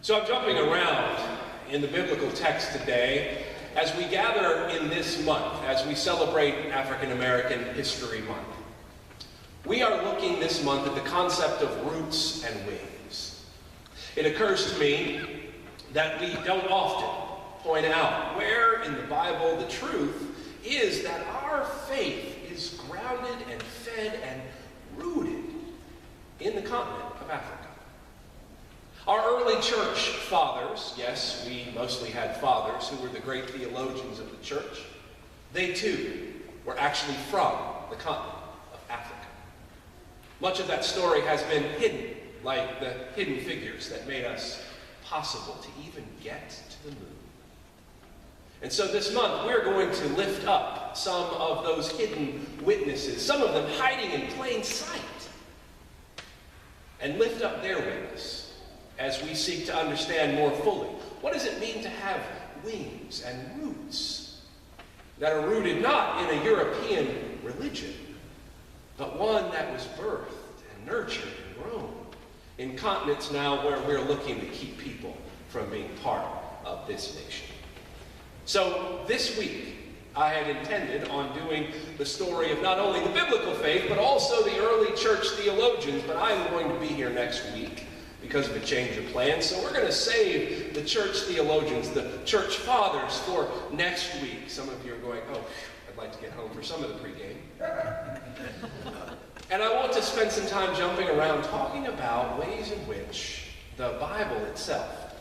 So I'm jumping around in the biblical text today as we gather in this month, as we celebrate African American History Month. We are looking this month at the concept of roots and wings. It occurs to me that we don't often point out where in the Bible the truth is that our faith is grounded and fed and rooted in the continent of Africa. Our early church fathers, yes, we mostly had fathers who were the great theologians of the church. They too were actually from the continent of Africa. Much of that story has been hidden, like the hidden figures that made us possible to even get to the moon. And so this month we're going to lift up some of those hidden witnesses, some of them hiding in plain sight, and lift up their witness as we seek to understand more fully. What does it mean to have wings and roots that are rooted not in a European religion, but one that was birthed and nurtured and grown in continents now where we're looking to keep people from being part of this nation? So this week, I had intended on doing the story of not only the biblical faith, but also the early church theologians, but I'm going to be here next week because of a change of plans. So we're going to save the church theologians, the church fathers, for next week. Some of you are going, oh, I'd like to get home for some of the pregame. And I want to spend some time jumping around talking about ways in which the Bible itself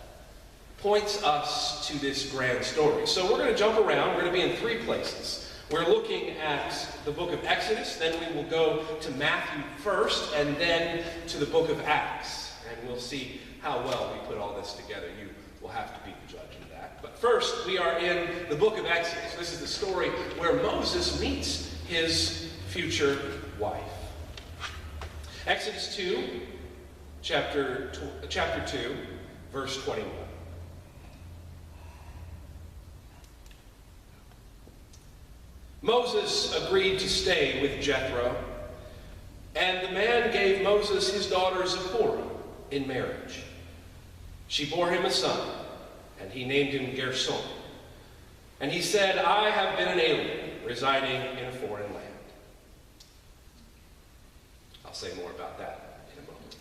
points us to this grand story. So we're going to jump around. We're going to be in three places. We're looking at the book of Exodus, then we will go to Matthew first, and then to the book of Acts. And we'll see how well we put all this together. You will have to be the judge of that. But first, we are in the book of Exodus. This is the story where Moses meets his future wife. Exodus 2, chapter 2, verse 21. Moses agreed to stay with Jethro, and the man gave Moses his daughter Zipporah in marriage. She bore him a son, and he named him Gershom. And he said, I have been an alien residing in a foreign land. I'll say more about that in a moment.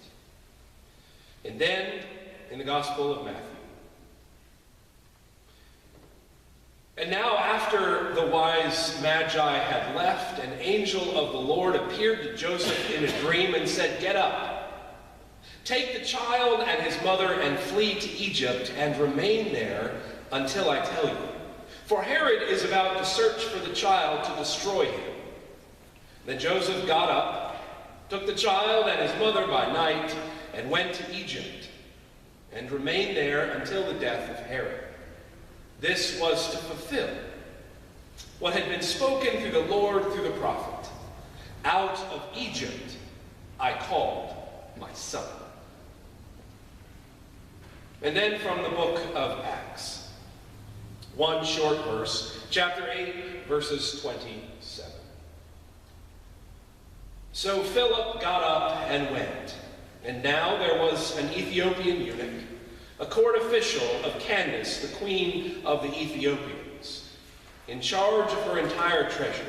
And then, in the Gospel of Matthew. And now, after the wise Magi had left, an angel of the Lord appeared to Joseph in a dream and said, Get up, take the child and his mother and flee to Egypt and remain there until I tell you. For Herod is about to search for the child to destroy him. Then Joseph got up, took the child and his mother by night, and went to Egypt, and remained there until the death of Herod. This was to fulfill what had been spoken through the Lord through the prophet. Out of Egypt I called my son. And then from the book of Acts, one short verse, chapter 8, verses 27. So Philip got up and went, and now there was an Ethiopian eunuch, a court official of Candace, the queen of the Ethiopians, in charge of her entire treasury.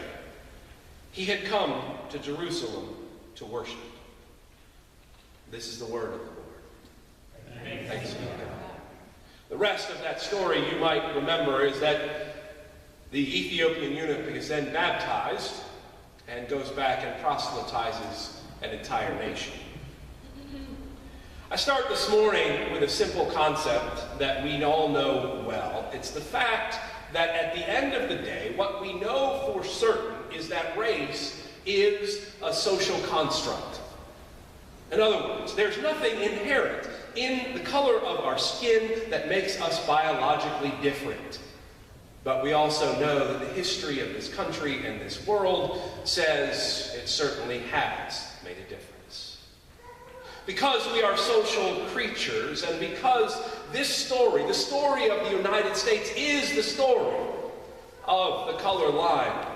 He had come to Jerusalem to worship. This is the word of the Lord. Amen. Thanks be to God. The rest of that story you might remember is that the Ethiopian eunuch is then baptized and goes back and proselytizes an entire nation. I start this morning with a simple concept that we all know well. It's the fact that at the end of the day, what we know for certain is that race is a social construct. In other words, there's nothing inherent in the color of our skin that makes us biologically different. But we also know that the history of this country and this world says it certainly has made a difference. Because we are social creatures, and because this story, the story of the United States, is the story of the color line,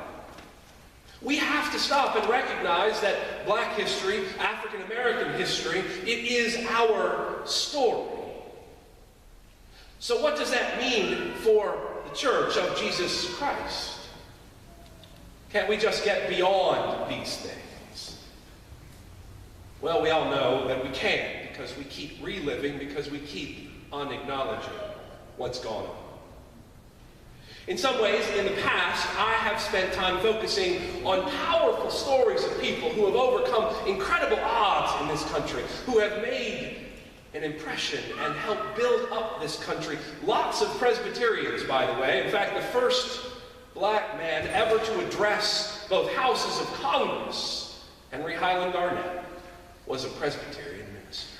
we have to stop and recognize that Black history, African American history, it is our story. So what does that mean for the Church of Jesus Christ? Can't we just get beyond these things? Well, we all know that we can't, because we keep reliving, because we keep unacknowledging what's gone on. In some ways, in the past, I have spent time focusing on powerful stories of people who have overcome incredible odds in this country, who have made an impression and helped build up this country. Lots of Presbyterians, by the way. In fact, the first black man ever to address both houses of Congress, Henry Highland Garnett, was a Presbyterian minister.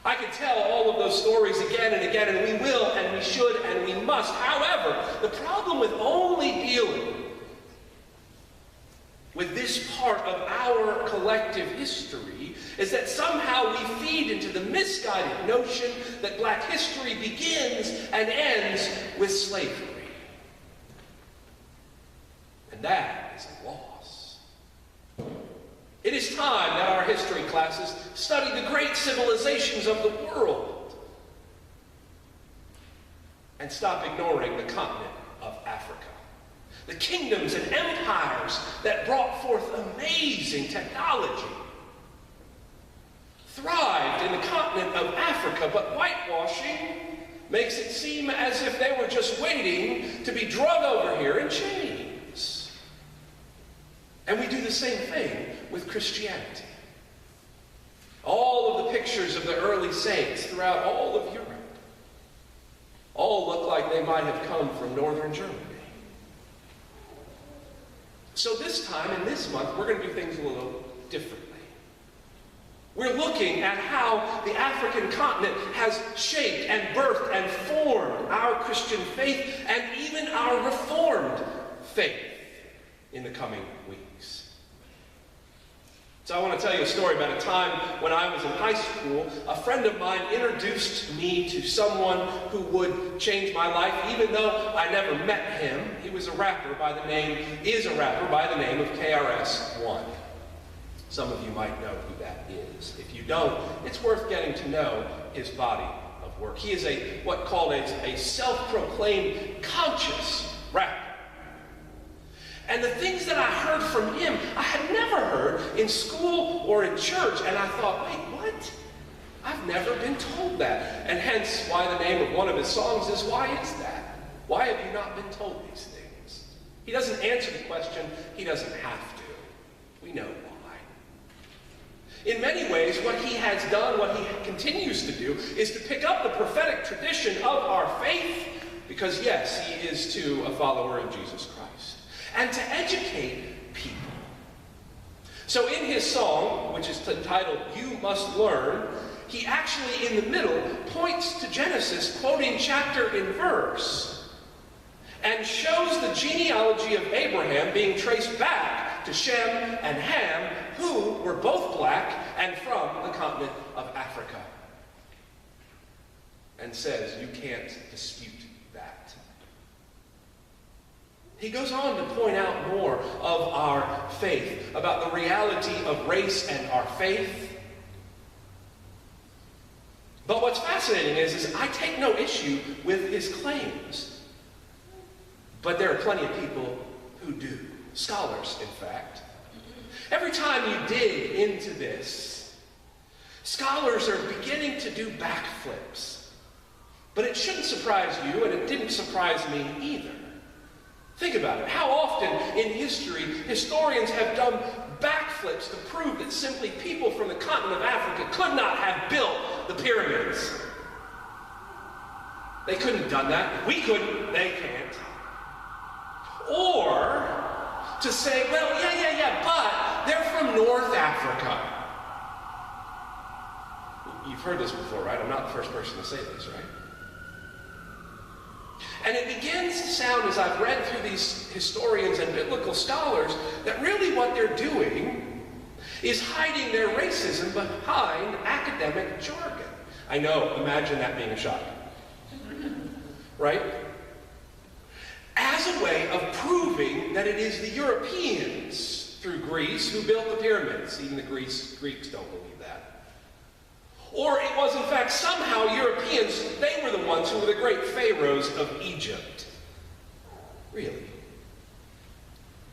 I could tell all of those stories again and again, and we will, and we should, and we must. However, the problem with only dealing with this part of our collective history is that somehow we feed into the misguided notion that black history begins and ends with slavery. And that is a loss. It is time that our history classes study the great civilizations of the world and stop ignoring the continent of Africa. The kingdoms and empires that brought forth amazing technology thrived in the continent of Africa, but whitewashing makes it seem as if they were just waiting to be drug over here in chains. And we do the same thing with Christianity. All of the pictures of the early saints throughout all of Europe all look like they might have come from northern Germany. So this time, in this month, we're going to do things a little differently. We're looking at how the African continent has shaped and birthed and formed our Christian faith and even our Reformed faith in the coming weeks. So I want to tell you a story about a time when I was in high school. A friend of mine introduced me to someone who would change my life, even though I never met him. He was a rapper by the name of KRS-One. Some of you might know who that is. If you don't, it's worth getting to know his body of work. He is what's called a self-proclaimed conscious rapper. And the things that I heard from him, I had never heard in school or in church. And I thought, wait, what? I've never been told that. And hence why the name of one of his songs is, Why Is That? Why have you not been told these things? He doesn't answer the question. He doesn't have to. We know why. In many ways, what he has done, what he continues to do, is to pick up the prophetic tradition of our faith, because yes, he is too a follower of Jesus Christ, and to educate people. So in his song, which is entitled You Must Learn, he actually in the middle points to Genesis, quoting chapter and verse, and shows the genealogy of Abraham being traced back to Shem and Ham, who were both black and from the continent of Africa. And says, you can't dispute that. He goes on to point out more of our faith, about the reality of race and our faith. But what's fascinating is I take no issue with his claims. But there are plenty of people who do. Scholars, in fact. Every time you dig into this, scholars are beginning to do backflips. But it shouldn't surprise you, and it didn't surprise me either. Think about it. How often in history historians have done backflips to prove that simply people from the continent of Africa could not have built the pyramids? They couldn't have done that. We couldn't. They can't. Or to say, well, yeah, but they're from North Africa. You've heard this before, right? I'm not the first person to say this, right? And it begins to sound, as I've read through these historians and biblical scholars, that really what they're doing is hiding their racism behind academic jargon. I know, imagine that being a shock. Right? As a way of proving that it is the Europeans through Greece who built the pyramids. Even the Greeks don't believe that. Or it was, in fact, somehow Europeans, they were the ones who were the great pharaohs of Egypt. Really?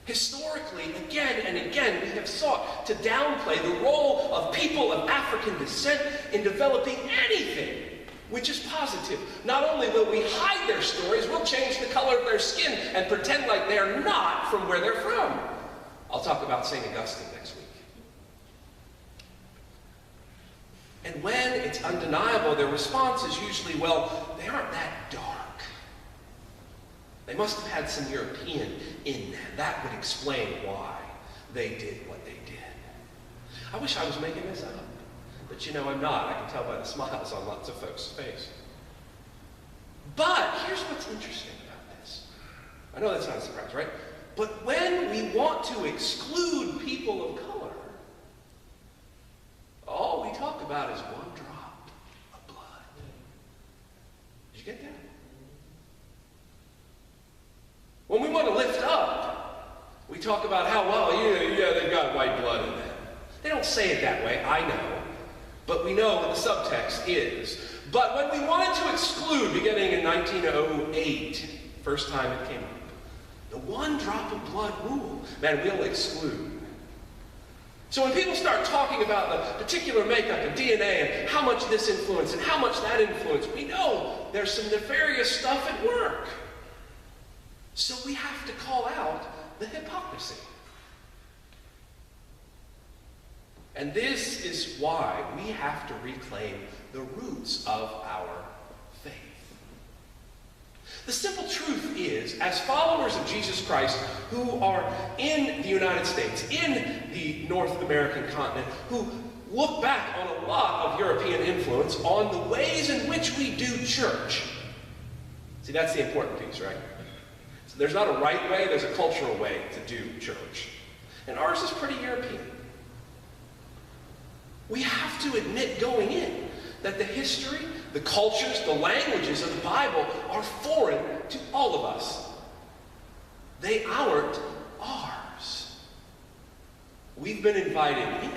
Historically, again and again, we have sought to downplay the role of people of African descent in developing anything which is positive. Not only will we hide their stories, we'll change the color of their skin and pretend like they're not from where they're from. I'll talk about St. Augustine next week. And when it's undeniable, their response is usually, well, they aren't that dark. They must have had some European in them. That would explain why they did what they did. I wish I was making this up. But you know, I'm not. I can tell by the smiles on lots of folks' face. But here's what's interesting about this. I know that's not a surprise, right? But when we want to exclude people of color, all we talk about is one drop of blood. Did you get that? When we want to lift up, we talk about how, well, yeah, they've got white blood in them. They don't say it that way, I know. But we know what the subtext is. But when we wanted to exclude, beginning in 1908, first time it came up, the one drop of blood rule, man, we'll exclude. So when people start talking about the particular makeup and DNA and how much this influence and how much that influence, we know there's some nefarious stuff at work. So we have to call out the hypocrisy. And this is why we have to reclaim the roots of our faith. The simple truth is, as followers of Jesus Christ who are in the United States, in the North American continent, who look back on a lot of European influence on the ways in which we do church. See, that's the important piece, right? So there's not a right way, there's a cultural way to do church. And ours is pretty European. We have to admit going in that the history, the cultures, the languages of the Bible are foreign to all of us. They aren't ours. We've been invited in.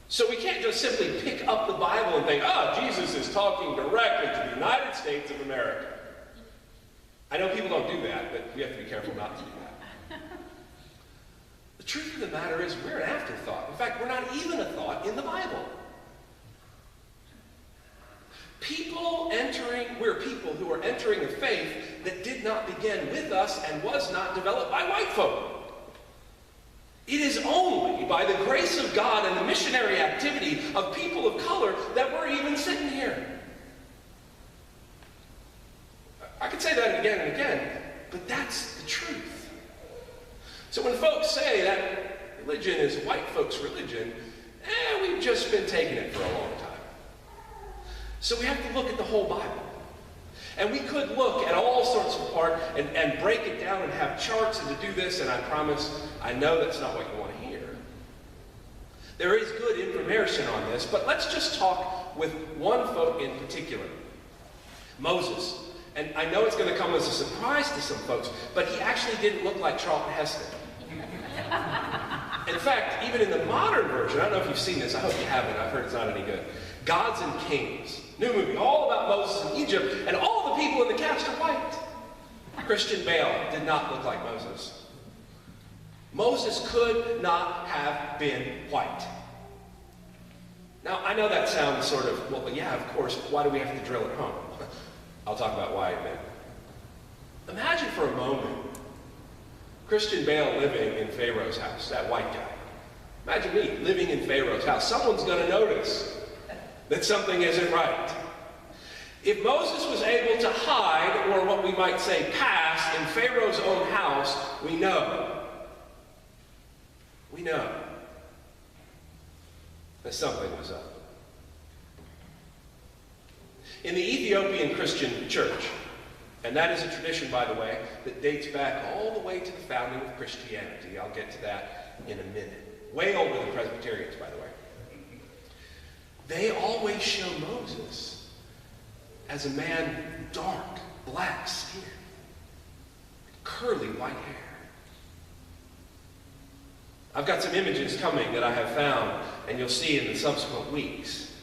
So we can't just simply pick up the Bible and think, Jesus is talking directly to the United States of America. I know people don't do that, but we have to be careful not to do that. The truth of the matter is we're an afterthought. In fact, we're not even a thought in the Bible. We're people who are entering a faith that did not begin with us and was not developed by white folk. It is only by the grace of God and the missionary activity of people of color that we're even sitting here. I could say that again and again, but that's the truth. So when folks say that religion is white folks' religion, we've just been taking it for a long time. So we have to look at the whole Bible. And we could look at all sorts of parts and break it down and have charts and to do this, and I promise, I know that's not what you want to hear. There is good information on this, but let's just talk with one folk in particular. Moses. And I know it's going to come as a surprise to some folks, but he actually didn't look like Charlton Heston. In fact, even in the modern version, I don't know if you've seen this, I hope you haven't, I've heard it's not any good. Gods and Kings, new movie, all about Moses in Egypt, and all the people in the cast are white. Christian Bale did not look like Moses. Moses could not have been white. Now, I know that sounds sort of, well, yeah, of course, why do we have to drill it home? I'll talk about why in a minute. Imagine for a moment Christian Bale living in Pharaoh's house, that white guy. Imagine me living in Pharaoh's house. Someone's going to notice that something isn't right. If Moses was able to hide, or what we might say pass, in Pharaoh's own house, we know. We know that something was up. In the Ethiopian Christian church, and that is a tradition, by the way, that dates back all the way to the founding of Christianity. I'll get to that in a minute. Way older than Presbyterians, by the way. They always show Moses as a man, dark, black skin, curly white hair. I've got some images coming that I have found, and you'll see in the subsequent weeks.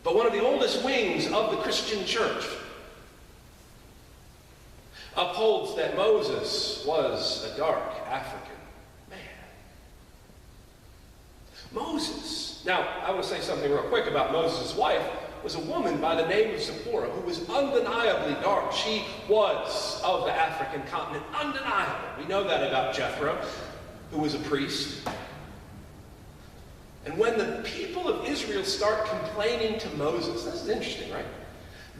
But one of the oldest wings of the Christian church upholds that Moses was a dark African man. Moses. Now, I want to say something real quick about Moses' wife. Was a woman by the name of Zipporah who was undeniably dark. She was of the African continent, undeniable. We know that about Jethro, who was a priest. And when the people of Israel start complaining to Moses, this is interesting, right?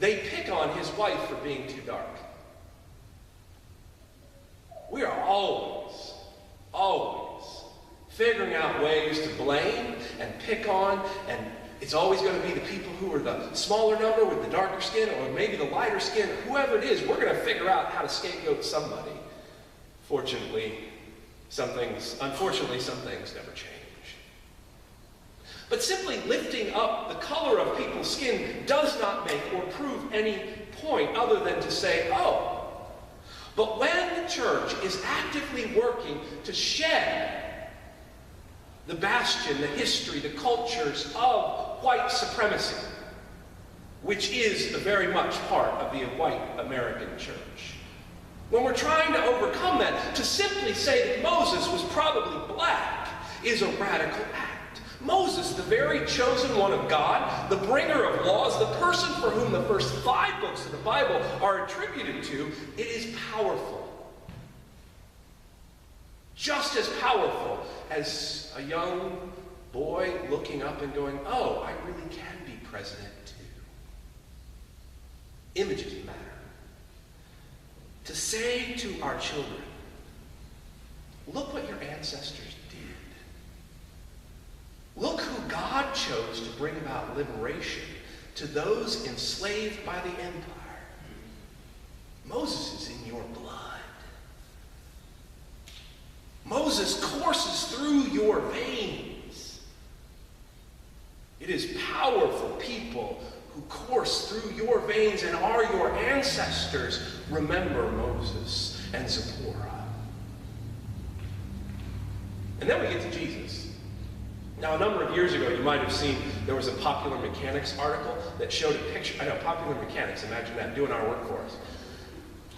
They pick on his wife for being too dark. We are always figuring out ways to blame and pick on, and it's always going to be the people who are the smaller number with the darker skin, or maybe the lighter skin, whoever it is, we're going to figure out how to scapegoat somebody. Unfortunately, some things never change. But simply lifting up the color of people's skin does not make or prove any point other than to say, oh, but when the church is actively working to shed the bastion, the history, the cultures of white supremacy, which is very much part of the white American church, when we're trying to overcome that, to simply say that Moses was probably black is a radical act. Moses, the very chosen one of God, the bringer of laws, the person for whom the first 5 books of the Bible are attributed to, it is powerful. Just as powerful as a young boy looking up and going, oh, I really can be president too. Images matter. To say to our children, look what your ancestors did. Look who God chose to bring about liberation to those enslaved by the empire. Moses is in your blood. Moses courses through your veins. It is powerful people who course through your veins and are your ancestors. Remember Moses and Zipporah. And then we get to Jesus. Now, a number of years ago, you might have seen there was a Popular Mechanics article that showed a picture. I know, Popular Mechanics, imagine that, doing our work for us.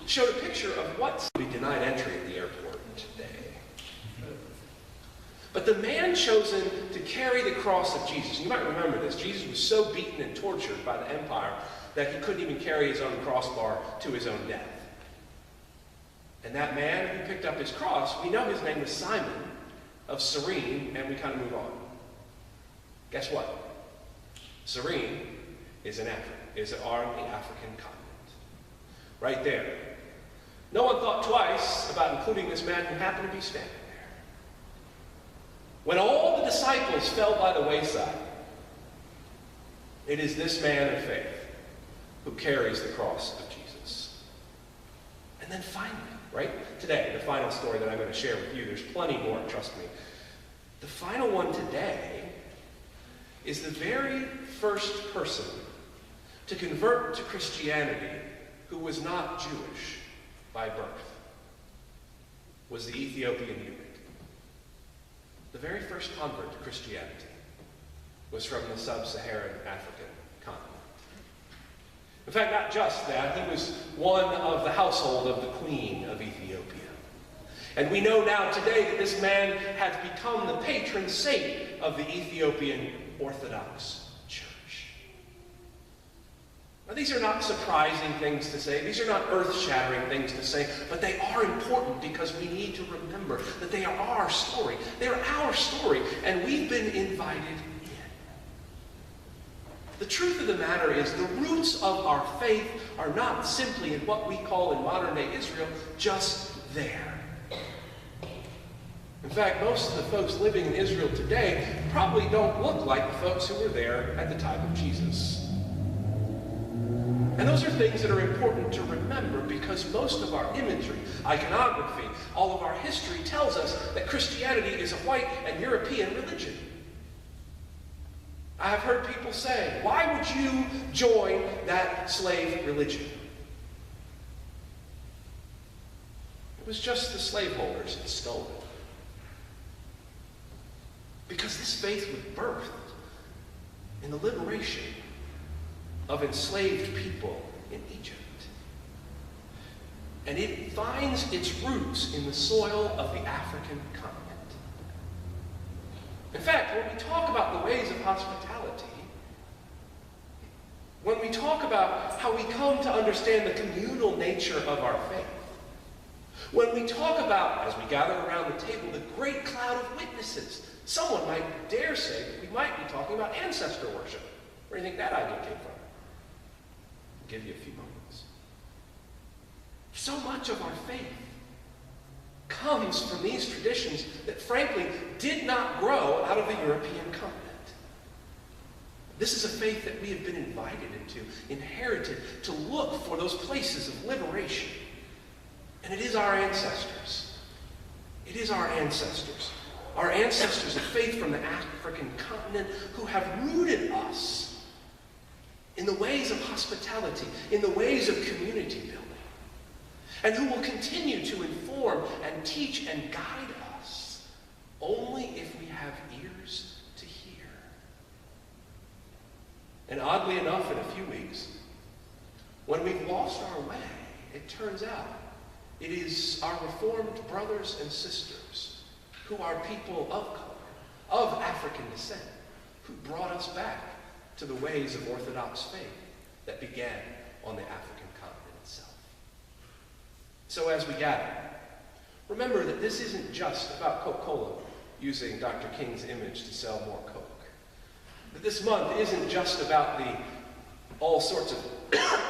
Showed a picture of what's to be denied entry at the airport today. But the man chosen to carry the cross of Jesus, you might remember this, Jesus was so beaten and tortured by the empire that he couldn't even carry his own crossbar to his own death. And that man who picked up his cross, we know his name was Simon of Cyrene, and we kind of move on. Guess what? Cyrene is on the African continent. Right there. No one thought twice about including this man who happened to be standing there. When all the disciples fell by the wayside, it is this man of faith who carries the cross of Jesus. And then finally, right, today, the final story that I'm going to share with you, there's plenty more, trust me. The final one today is the very first person to convert to Christianity who was not Jewish by birth, was the Ethiopian eunuch. The very first convert to Christianity was from the sub-Saharan African continent. In fact, not just that, he was one of the household of the Queen of Ethiopia. And we know now today that this man has become the patron saint of the Ethiopian Orthodox Church. Now, these are not surprising things to say. These are not earth-shattering things to say, but they are important because we need to remember that they are our story. They're our story, and we've been invited in. The truth of the matter is the roots of our faith are not simply in what we call in modern-day Israel just there. In fact, most of the folks living in Israel today probably don't look like the folks who were there at the time of Jesus. And those are things that are important to remember because most of our imagery, iconography, all of our history tells us that Christianity is a white and European religion. I have heard people say, why would you join that slave religion? It was just the slaveholders that stole it. Because this faith was birthed in the liberation of enslaved people in Egypt. And it finds its roots in the soil of the African continent. In fact, when we talk about the ways of hospitality, when we talk about how we come to understand the communal nature of our faith, when we talk about, as we gather around the table, the great cloud of witnesses, someone might dare say that we might be talking about ancestor worship. Where do you think that idea came from? I'll give you a few moments. So much of our faith comes from these traditions that, frankly, did not grow out of the European continent. This is a faith that we have been invited into, inherited, to look for those places of liberation. And it is our ancestors. It is our ancestors. Our ancestors of faith from the African continent who have rooted us in the ways of hospitality, in the ways of community building, and who will continue to inform and teach and guide us only if we have ears to hear. And oddly enough, in a few weeks, when we've lost our way, it turns out it is our Reformed brothers and sisters who are people of color, of African descent, who brought us back to the ways of Orthodox faith that began on the African continent itself. So as we gather, remember that this isn't just about Coca-Cola using Dr. King's image to sell more Coke. That this month isn't just about the all sorts of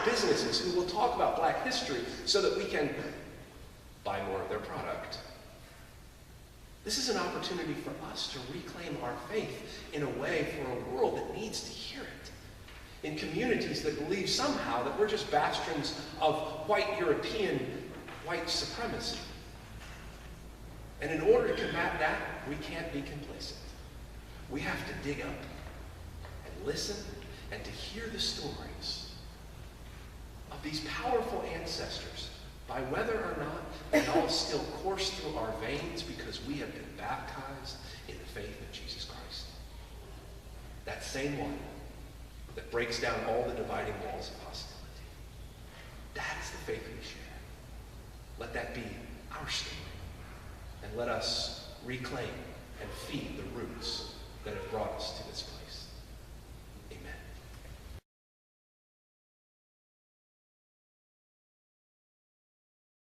businesses who will talk about Black history so that we can buy more of their product. This is an opportunity for us to reclaim our faith in a way for a world that needs to hear it. In communities that believe somehow that we're just bastions of white European white supremacy. And in order to combat that, we can't be complacent. We have to dig up and listen and to hear the stories of these powerful ancestors, by whether or not they all still course through our veins because we have been baptized in the faith of Jesus Christ. That same one that breaks down all the dividing walls of hostility. That is the faith we share. Let that be our story. And let us reclaim and feed the roots that have brought us to this place.